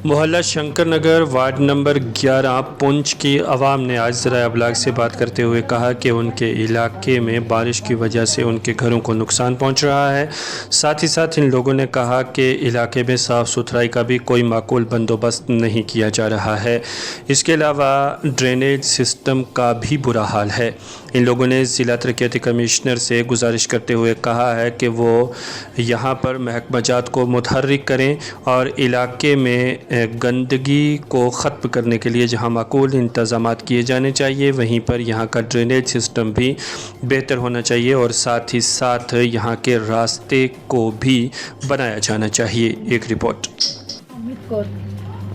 मोहल्ला Shankar Nagar ward number 11 Poonch की आवाम ने आज ज़राए अबलाग से बात करते हुए कहा कि उनके इलाके में बारिश की वजह से उनके घरों को नुकसान पहुंच रहा है। साथ ही साथ इन लोगों ने कहा कि इलाके में साफ़ सुथराई का भी कोई माकूल बंदोबस्त नहीं किया जा रहा है। इसके अलावा ड्रेनेज सिस्टम का भी बुरा हाल है। इन लोगों ने ज़िला तरक्याती कमिश्नर से गुजारिश करते हुए कहा है कि वो यहाँ पर महकमाजात को मुतहर्रिक करें और इलाके में गंदगी को ख़त्म करने के लिए जहाँ माकूल इंतज़ामात किए जाने चाहिए, वहीं पर यहाँ का ड्रेनेज सिस्टम भी बेहतर होना चाहिए और साथ ही साथ यहाँ के रास्ते को भी बनाया जाना चाहिए। एक रिपोर्ट। अमित कौर।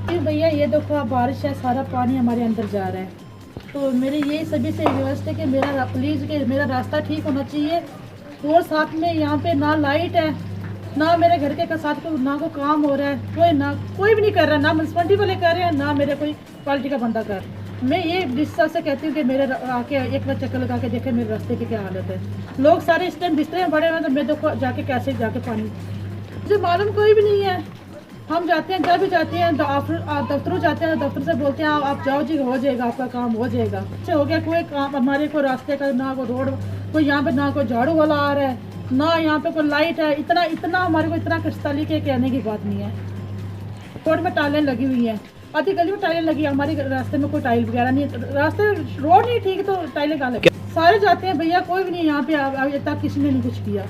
भैया ये देखो बारिश है, सारा पानी हमारे अंदर जा रहा है, तो मेरी यही सभी से रिक्वेस्ट है कि मेरा रास्ता ठीक होना चाहिए। और साथ में यहाँ पे ना लाइट है, ना मेरे घर के साथ ना कोई काम हो रहा है, कोई भी नहीं कर रहा, ना म्यूनसिपलिटी वाले कर रहे हैं, ना मेरे कोई क्वालिटी का बंदा कर। मैं ये डिस्सा से कहती हूँ कि मेरे आके एक बार चक्कर लगा के देखे मेरे रास्ते की क्या हालत है। लोग सारे इस टाइम बिस्तरे में पड़े हुए हैं, तो मैं देखो जाके कैसे जाके पानी, मुझे मालूम कोई भी नहीं है। हम जाते हैं, जब भी जाते हैं दफ्तरों जाते हैं, दफ्तर से बोलते हैं आप जाओ जी, हो जाएगा, आपका काम हो जाएगा। अच्छा हो गया, कोई काम हमारे को रास्ते का ना कोई रोड, कोई यहाँ पे ना कोई झाड़ू वाला आ रहा है, ना यहाँ पे कोई लाइट है। इतना हमारे को इतना खस्ताली के कहने की बात नहीं है। रोड में टाइलें लगी हुई हैं, आधी गली में टाइलें लगी, हमारे रास्ते में कोई टाइल वगैरह नहीं है। रास्ते रोड नहीं ठीक तो टाइलें कहाँ लगी? सारे जाते हैं भैया, कोई भी नहीं यहाँ पे अभी तक किसी ने नहीं कुछ किया।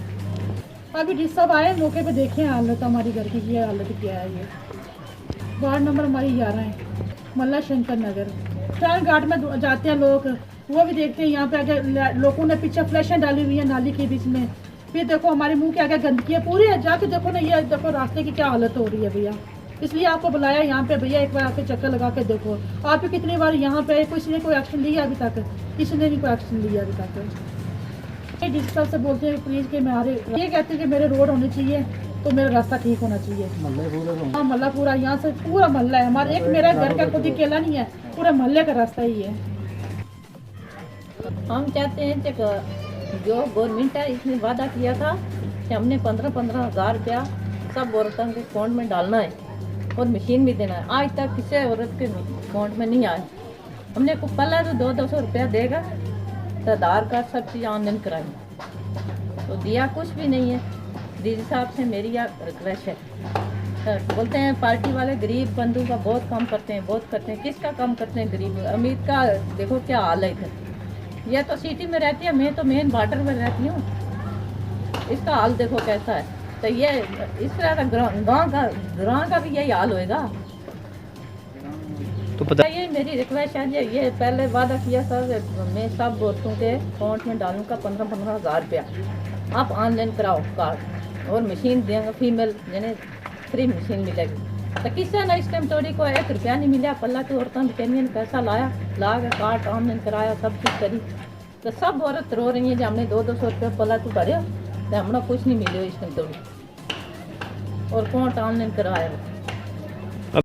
अभी डिस सब आए मौके पे, देखे हालत हमारी घर की ये हालत क्या है। ये वार्ड नंबर हमारी 11 है, मोहल्ला शंकर नगर। चार घाट में जाते हैं लोग, वो भी देखते हैं। यहाँ पे आगे लोगों ने पीछे फ्लैशें डाली हुई है नाली के बीच में। फिर देखो हमारे मुंह के आगे गंदगी है पूरी है, जाके देखो ना, ये देखो रास्ते की क्या हालत हो रही है भैया। इसलिए आपको बुलाया यहाँ पे भैया, एक बार आके चक्कर लगा के देखो। आप भी कितनी बार यहाँ पे, किसी ने कोई एक्शन लिया अभी तक? किसी ने नहीं कोई एक्शन लिया अभी तक। डिजिटल से बोलते हैं प्लीज़ कि मेरे ये कहते हैं कि मेरे रोड होने चाहिए, तो मेरा रास्ता ठीक होना चाहिए। हाँ मोहल्ला पूरा, यहाँ से पूरा मोहल्ला है हमारा, एक मेरा घर का खुद अकेला नहीं है, पूरे मोहल्ले का रास्ता ही है। हम चाहते हैं कि जो गवर्नमेंट है इसने वादा किया था कि हमने 15-15 हज़ार रुपया सब औरतों के अकाउंट में डालना है और मशीन भी देना है। आज तक किसी औरत के अकाउंट में नहीं आए। हमने को पहले तो 200-200 रुपया देगा तो आधार कार्ड सब चीज़ ऑनलाइन कराएंगे, तो दिया कुछ भी नहीं है। दीदी साहब से मेरी यह रिक्वेस्ट है, तो बोलते हैं पार्टी वाले गरीब बंधु का बहुत कम करते हैं, बहुत करते हैं। किसका कम करते हैं? गरीब अमीर का देखो क्या हाल है इधर। यह तो सिटी में रहती है, मैं तो मेन बॉर्डर में रहती हूँ, इसका हाल देखो कैसा है। तो ये इस तरह का गाँव का भी यही हाल होएगा। तो पता ये मेरी रिक्वेस्ट है, ये पहले वादा किया था मैं सब औरतों के अकाउंट में डालूंगा 15-15 हज़ार रुपया। आप ऑनलाइन कराओ कार्ड और मशीन देंगे, फीमेल यानी फ्री मशीन मिलेगी। तो किसी ने इस टाइम थोड़ी को 1 रुपया नहीं मिला। पल्ला तो औरतों बेचारियों ने पैसा लाया, ला के कार्ड ऑनलाइन कराया, सब चीज़ करी, तो सब औरत रो रही है जो हमने 200-200 रुपया पल्ला तो भरे, तो हमने कुछ नहीं मिले इस टाइम थोड़ी, और अकाउंट ऑनलाइन कराया।